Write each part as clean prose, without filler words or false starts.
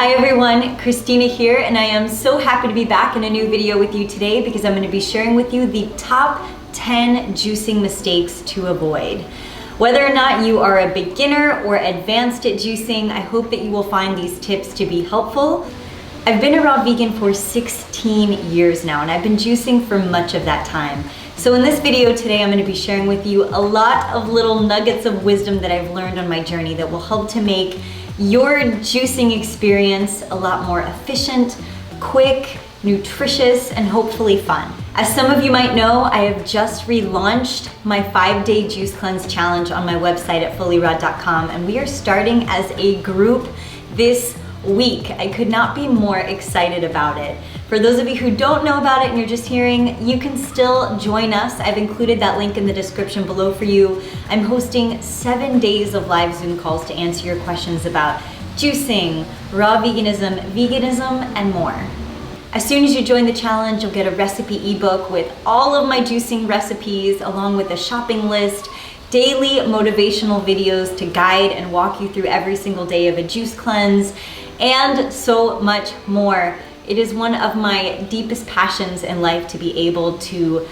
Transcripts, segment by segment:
Hi everyone, Christina here, and I am so happy to be back in a new video with you today because I'm going to be sharing with you the top 10 juicing mistakes to avoid. Whether or not you are a beginner or advanced at juicing, I hope that you will find these tips to be helpful. I've been a raw vegan for 16 years now, and I've been juicing for much of that time. So in this video today, I'm going to be sharing with you a lot of little nuggets of wisdom that I've learned on my journey that will help to make your juicing experience a lot more efficient, quick, nutritious, and hopefully fun. As some of you might know, I have just relaunched my 5-day juice cleanse challenge on my website at FullyRaw.com, and we are starting as a group this week. I could not be more excited about it. For those of you who don't know about it and you're just hearing, you can still join us. I've included that link in the description below for you. I'm hosting 7 days of live Zoom calls to answer your questions about juicing, raw veganism, and more. As soon as you join the challenge, you'll get a recipe ebook with all of my juicing recipes, along with a shopping list, daily motivational videos to guide and walk you through every single day of a juice cleanse, and so much more. It is one of my deepest passions in life to be able to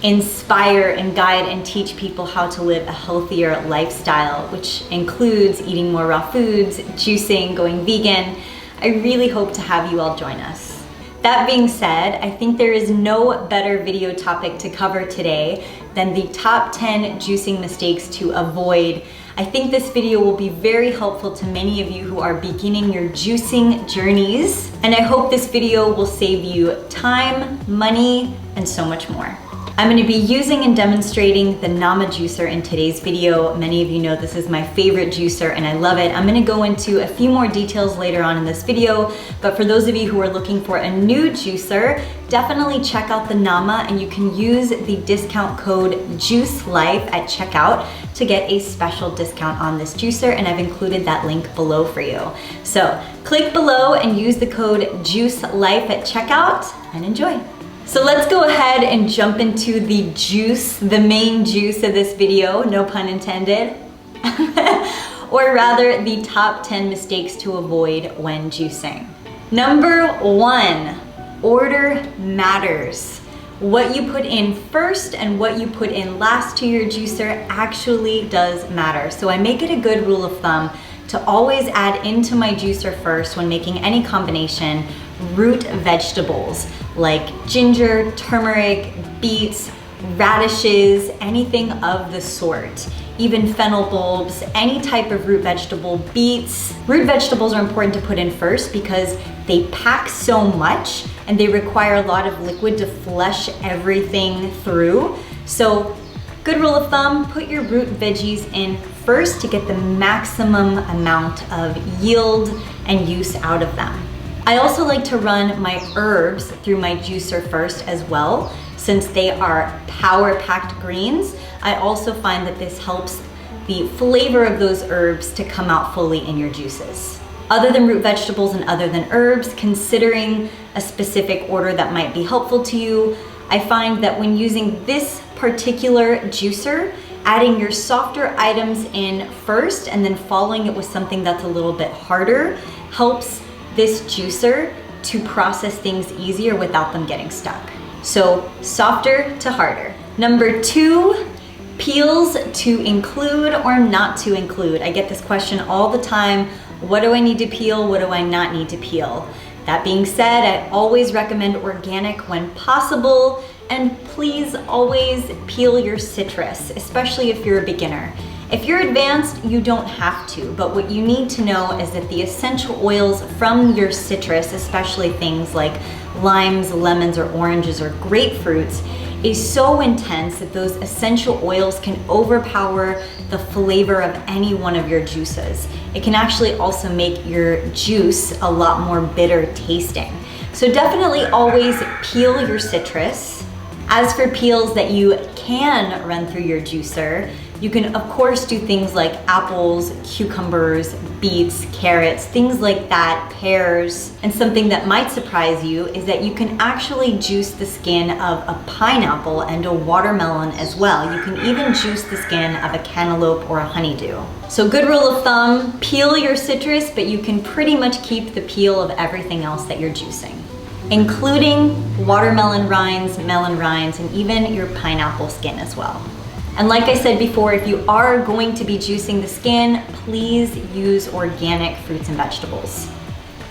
inspire and guide and teach people how to live a healthier lifestyle, which includes eating more raw foods, juicing, going vegan. I really hope to have you all join us. That being said, I think there is no better video topic to cover today than the top 10 juicing mistakes to avoid. I think this video will be very helpful to many of you who are beginning your juicing journeys, and I hope this video will save you time, money, and so much more. I'm going to be using and demonstrating the Nama juicer in today's video. Many of you know this is my favorite juicer and I love it. I'm going to go into a few more details later on in this video, but for those of you who are looking for a new juicer, definitely check out the Nama, and you can use the discount code JUICELIFE at checkout to get a special discount on this juicer, and I've included that link below for you. So click below and use the code JUICELIFE at checkout and enjoy. So let's go ahead and jump into the juice, the main juice of this video, no pun intended, or rather the top 10 mistakes to avoid when juicing. Number 1, order matters. What you put in first and what you put in last to your juicer actually does matter. So I make it a good rule of thumb to always add into my juicer first when making any combination root vegetables like ginger, turmeric, beets, radishes, anything of the sort. Even fennel bulbs, any type of root vegetable, beets. Root vegetables are important to put in first because they pack so much and they require a lot of liquid to flush everything through. So good rule of thumb, put your root veggies in first to get the maximum amount of yield and use out of them. I also like to run my herbs through my juicer first as well. Since they are power-packed greens, I also find that this helps the flavor of those herbs to come out fully in your juices. Other than root vegetables and other than herbs, considering a specific order that might be helpful to you, I find that when using this particular juicer, adding your softer items in first and then following it with something that's a little bit harder helps this juicer to process things easier without them getting stuck. So softer to harder. Number 2, peels to include or not to include. I get this question all the time. What do I need to peel? What do I not need to peel? That being said, I always recommend organic when possible, and please always peel your citrus, especially if you're a beginner. If you're advanced, you don't have to, but what you need to know is that the essential oils from your citrus, especially things like limes, lemons, or oranges, or grapefruits, is so intense that those essential oils can overpower the flavor of any one of your juices. It can actually also make your juice a lot more bitter tasting. So definitely always peel your citrus. As for peels that you can run through your juicer, You can of course do things like apples, cucumbers, beets, carrots, things like that, pears. And something that might surprise you is that you can actually juice the skin of a pineapple and a watermelon as well. You can even juice the skin of a cantaloupe or a honeydew. So good rule of thumb, peel your citrus, but you can pretty much keep the peel of everything else that you're juicing, including watermelon rinds, melon rinds, and even your pineapple skin as well. And like I said before, if you are going to be juicing the skin, please use organic fruits and vegetables.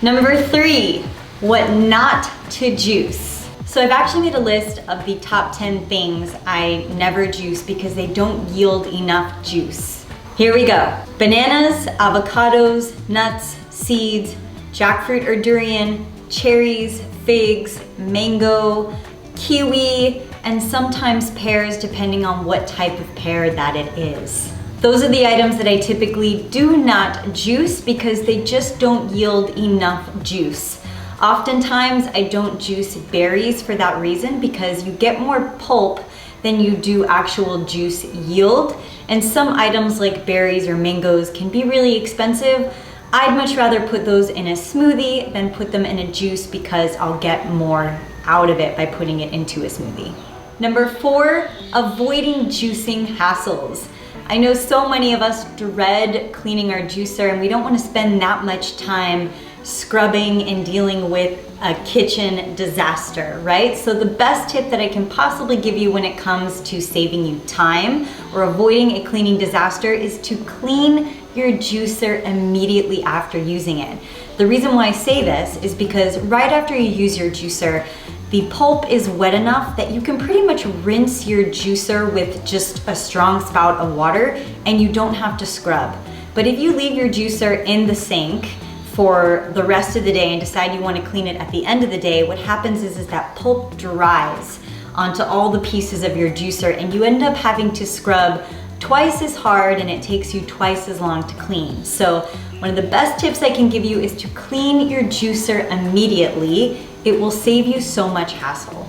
Number 3, what not to juice. So I've actually made a list of the top 10 things I never juice because they don't yield enough juice. Here we go. Bananas, avocados, nuts, seeds, jackfruit or durian, cherries, figs, mango, kiwi, and sometimes pears depending on what type of pear that it is. Those are the items that I typically do not juice because they just don't yield enough juice. Oftentimes I don't juice berries for that reason because you get more pulp than you do actual juice yield. And some items like berries or mangoes can be really expensive. I'd much rather put those in a smoothie than put them in a juice because I'll get more out of it by putting it into a smoothie. Number 4, avoiding juicing hassles. I know so many of us dread cleaning our juicer and we don't want to spend that much time scrubbing and dealing with a kitchen disaster, right? So the best tip that I can possibly give you when it comes to saving you time or avoiding a cleaning disaster is to clean your juicer immediately after using it. The reason why I say this is because right after you use your juicer, the pulp is wet enough that you can pretty much rinse your juicer with just a strong spout of water and you don't have to scrub. But if you leave your juicer in the sink for the rest of the day and decide you want to clean it at the end of the day, what happens is that pulp dries onto all the pieces of your juicer and you end up having to scrub twice as hard and it takes you twice as long to clean. So one of the best tips I can give you is to clean your juicer immediately. It will save you so much hassle.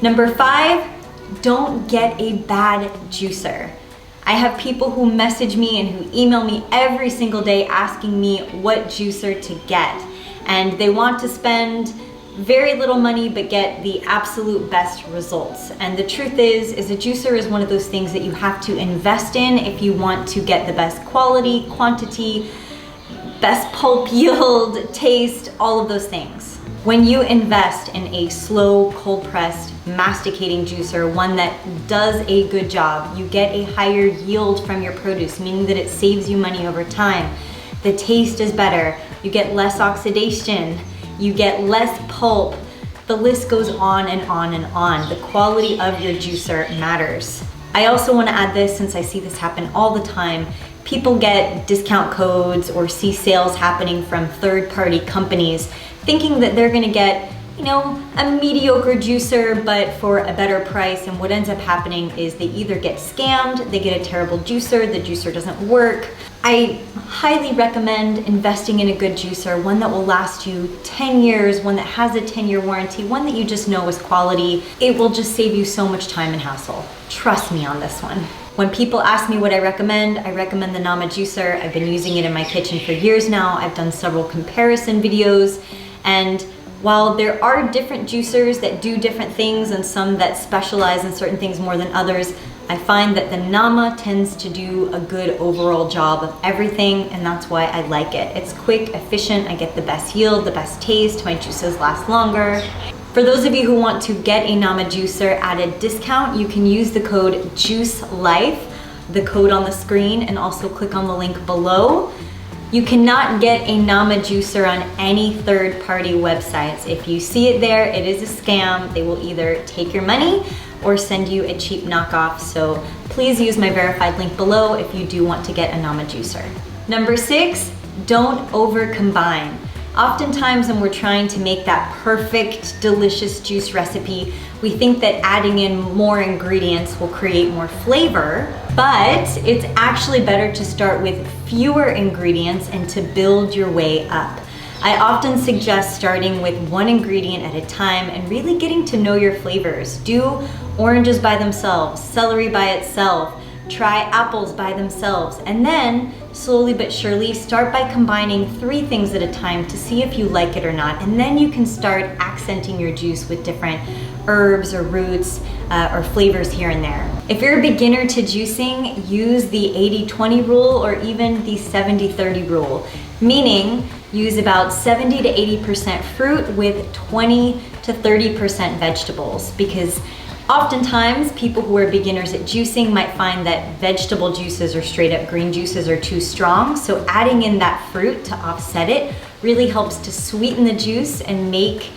Number 5, don't get a bad juicer. I have people who message me and who email me every single day asking me what juicer to get. And they want to spend very little money but get the absolute best results. And the truth is a juicer is one of those things that you have to invest in if you want to get the best quality, quantity, best pulp yield, taste, all of those things. When you invest in a slow, cold pressed, masticating juicer, one that does a good job, you get a higher yield from your produce, meaning that it saves you money over time. The taste is better, you get less oxidation, you get less pulp. The list goes on and on and on. The quality of your juicer matters. I also want to add this, since I see this happen all the time. People get discount codes or see sales happening from third-party companies thinking that they're gonna get, you know, a mediocre juicer but for a better price, and what ends up happening is they either get scammed, they get a terrible juicer, the juicer doesn't work. I highly recommend investing in a good juicer, one that will last you 10 years, one that has a 10-year warranty, one that you just know is quality. It will just save you so much time and hassle. Trust me on this one. When people ask me what I recommend the Nama juicer. I've been using it in my kitchen for years now. I've done several comparison videos, and while there are different juicers that do different things and some that specialize in certain things more than others, I find that the Nama tends to do a good overall job of everything, and that's why I like it. It's quick, efficient, I get the best yield, the best taste, my juices last longer. For those of you who want to get a Nama juicer at a discount, you can use the code JUICELIFE, the code on the screen, and also click on the link below. You cannot get a Nama juicer on any third-party websites. If you see it there, it is a scam. They will either take your money or send you a cheap knockoff. So please use my verified link below if you do want to get a Nama juicer. Number 6, don't over combine. Oftentimes when we're trying to make that perfect, delicious juice recipe, we think that adding in more ingredients will create more flavor, but it's actually better to start with fewer ingredients and to build your way up. I often suggest starting with one ingredient at a time and really getting to know your flavors. Do oranges by themselves, celery by itself, Try apples by themselves, and then slowly but surely start by combining 3 things at a time to see if you like it or not, and then you can start accenting your juice with different herbs or roots or flavors here and there. If you're a beginner to juicing, use the 80-20 rule or even the 70-30 rule, meaning use about 70 to 80% fruit with 20 to 30% vegetables, because oftentimes people who are beginners at juicing might find that vegetable juices or straight up green juices are too strong, so adding in that fruit to offset it really helps to sweeten the juice and make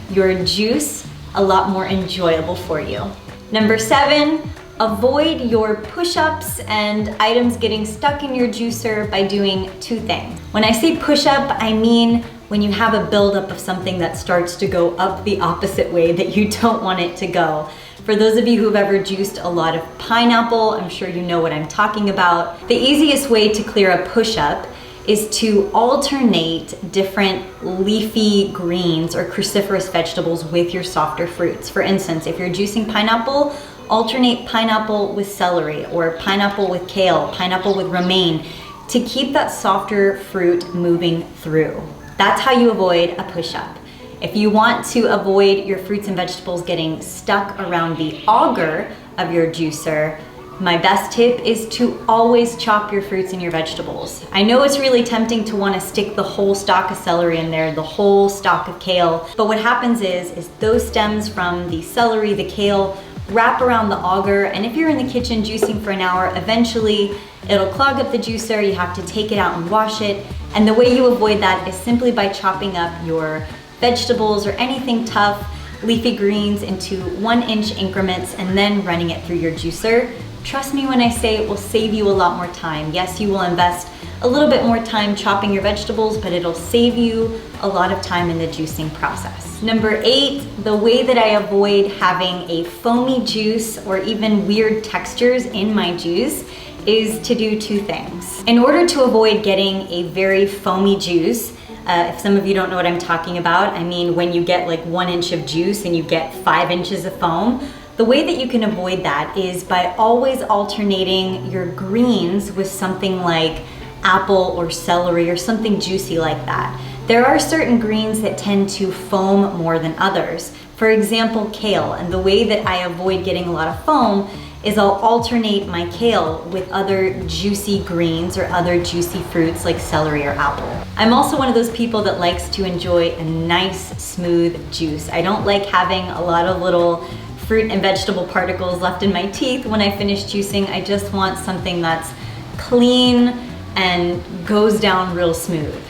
your juice a lot more enjoyable for you. Number 7, avoid your push-ups and items getting stuck in your juicer by doing 2 things. When I say push-up, I mean when you have a buildup of something that starts to go up the opposite way that you don't want it to go. For those of you who've ever juiced a lot of pineapple, I'm sure you know what I'm talking about. The easiest way to clear a push-up is to alternate different leafy greens or cruciferous vegetables with your softer fruits. For instance, if you're juicing pineapple, alternate pineapple with celery, or pineapple with kale, pineapple with romaine, to keep that softer fruit moving through. That's how you avoid a push-up. If you want to avoid your fruits and vegetables getting stuck around the auger of your juicer, my best tip is to always chop your fruits and your vegetables. I know it's really tempting to want to stick the whole stalk of celery in there, the whole stalk of kale, but what happens is those stems from the celery, the kale, wrap around the auger, and if you're in the kitchen juicing for an hour, eventually it'll clog up the juicer, you have to take it out and wash it, and the way you avoid that is simply by chopping up your vegetables or anything tough, leafy greens into 1-inch increments and then running it through your juicer. Trust me when I say it will save you a lot more time. Yes, you will invest a little bit more time chopping your vegetables, but it'll save you a lot of time in the juicing process. Number 8, the way that I avoid having a foamy juice or even weird textures in my juice is to do 2 things. In order to avoid getting a very foamy juice, if some of you don't know what I'm talking about, I mean when you get like 1 inch of juice and you get 5 inches of foam, the way that you can avoid that is by always alternating your greens with something like apple or celery or something juicy like that. There are certain greens that tend to foam more than others. For example, kale, and the way that I avoid getting a lot of foam is I'll alternate my kale with other juicy greens or other juicy fruits like celery or apple. I'm also one of those people that likes to enjoy a nice, smooth juice. I don't like having a lot of little fruit and vegetable particles left in my teeth when I finish juicing. I just want something that's clean and goes down real smooth.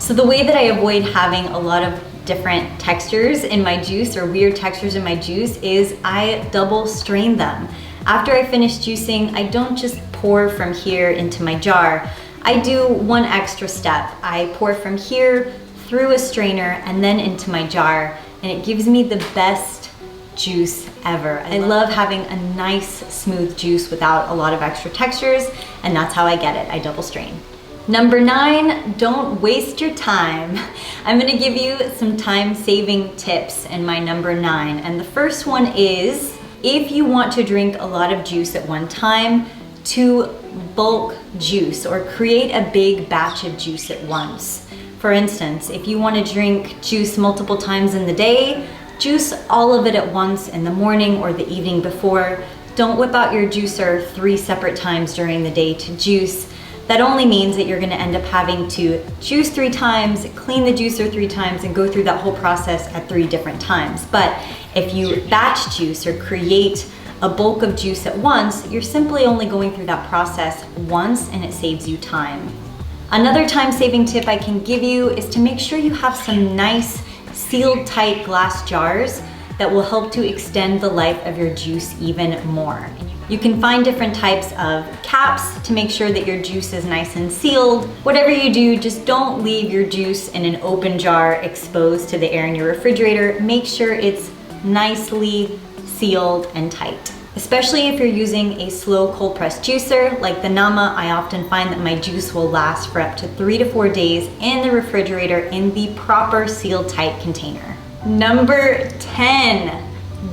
So the way that I avoid having a lot of different textures in my juice or weird textures in my juice is I double strain them. After I finish juicing, I don't just pour from here into my jar. I do one extra step. I pour from here through a strainer and then into my jar, and it gives me the best juice ever. I love having a nice smooth juice without a lot of extra textures, and that's how I get it. I double strain. Number 9, don't waste your time. I'm gonna give you some time-saving tips in my number 9, and the first one is, if you want to drink a lot of juice at one time, to bulk juice or create a big batch of juice at once. For instance, if you want to drink juice multiple times in the day, juice all of it at once in the morning or the evening before. Don't whip out your juicer 3 separate times during the day to juice. That only means that you're going to end up having to juice 3 times, clean the juicer 3 times, and go through that whole process at 3 different times. But if you batch juice or create a bulk of juice at once, you're simply only going through that process once, and it saves you time. Another time-saving tip I can give you is to make sure you have some nice sealed tight glass jars that will help to extend the life of your juice even more. You can find different types of caps to make sure that your juice is nice and sealed. Whatever you do, just don't leave your juice in an open jar exposed to the air in your refrigerator. Make sure it's nicely sealed and tight. Especially if you're using a slow cold press juicer like the Nama, I often find that my juice will last for up to 3 to 4 days in the refrigerator in the proper sealed tight container. Number 10,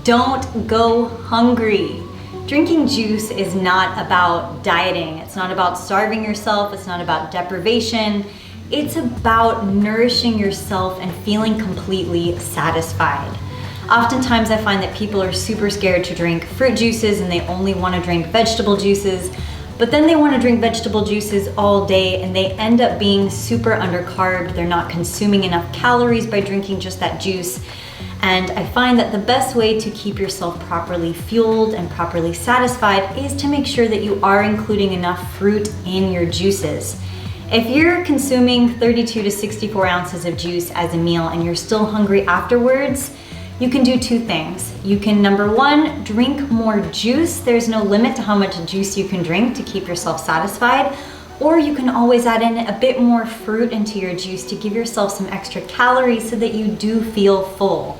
don't go hungry. Drinking juice is not about dieting. It's not about starving yourself. It's not about deprivation. It's about nourishing yourself and feeling completely satisfied. Oftentimes I find that people are super scared to drink fruit juices and they only want to drink vegetable juices, but then they want to drink vegetable juices all day and they end up being super undercarbed. They're not consuming enough calories by drinking just that juice. And I find that the best way to keep yourself properly fueled and properly satisfied is to make sure that you are including enough fruit in your juices. If you're consuming 32 to 64 ounces of juice as a meal and you're still hungry afterwards, you can do two things. You can, number one, drink more juice. There's no limit to how much juice you can drink to keep yourself satisfied. Or you can always add in a bit more fruit into your juice to give yourself some extra calories so that you do feel full.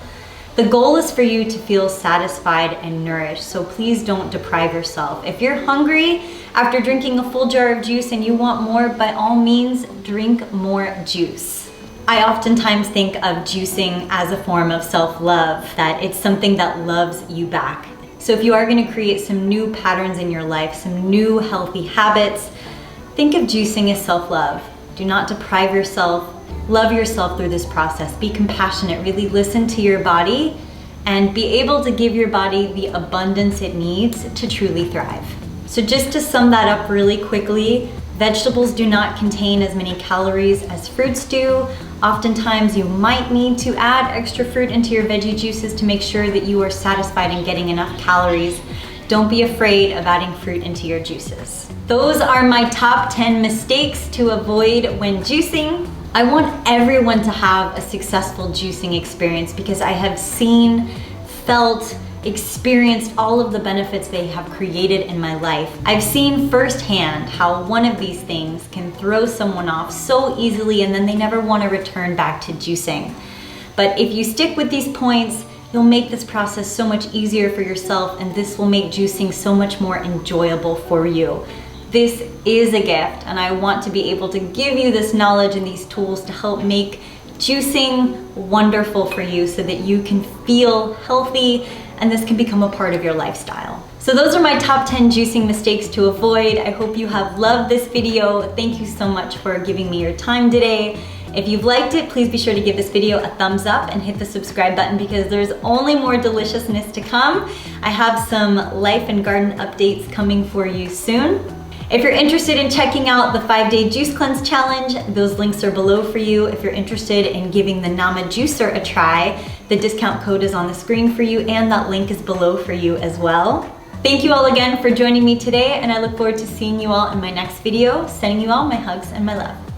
The goal is for you to feel satisfied and nourished, so please don't deprive yourself. If you're hungry after drinking a full jar of juice and you want more, by all means, drink more juice. I oftentimes think of juicing as a form of self-love, that it's something that loves you back. So if you are going to create some new patterns in your life, some new healthy habits, think of juicing as self-love. Do not deprive yourself. Love yourself through this process. Be compassionate. Really listen to your body and be able to give your body the abundance it needs to truly thrive. So just to sum that up really quickly, vegetables do not contain as many calories as fruits do. Oftentimes you might need to add extra fruit into your veggie juices to make sure that you are satisfied and getting enough calories. Don't be afraid of adding fruit into your juices. Those are my top 10 mistakes to avoid when juicing. I want everyone to have a successful juicing experience because I have seen, felt, experienced all of the benefits they have created in my life. I've seen firsthand how one of these things can throw someone off so easily and then they never want to return back to juicing. But if you stick with these points, you'll make this process so much easier for yourself and this will make juicing so much more enjoyable for you. This is a gift and I want to be able to give you this knowledge and these tools to help make juicing wonderful for you so that you can feel healthy and this can become a part of your lifestyle. So those are my top 10 juicing mistakes to avoid. I hope you have loved this video. Thank you so much for giving me your time today. If you've liked it, please be sure to give this video a thumbs up and hit the subscribe button because there's only more deliciousness to come. I have some life and garden updates coming for you soon. If you're interested in checking out the 5-day juice cleanse challenge, those links are below for you. If you're interested in giving the Nama Juicer a try, the discount code is on the screen for you and that link is below for you as well. Thank you all again for joining me today and I look forward to seeing you all in my next video. Sending you all my hugs and my love.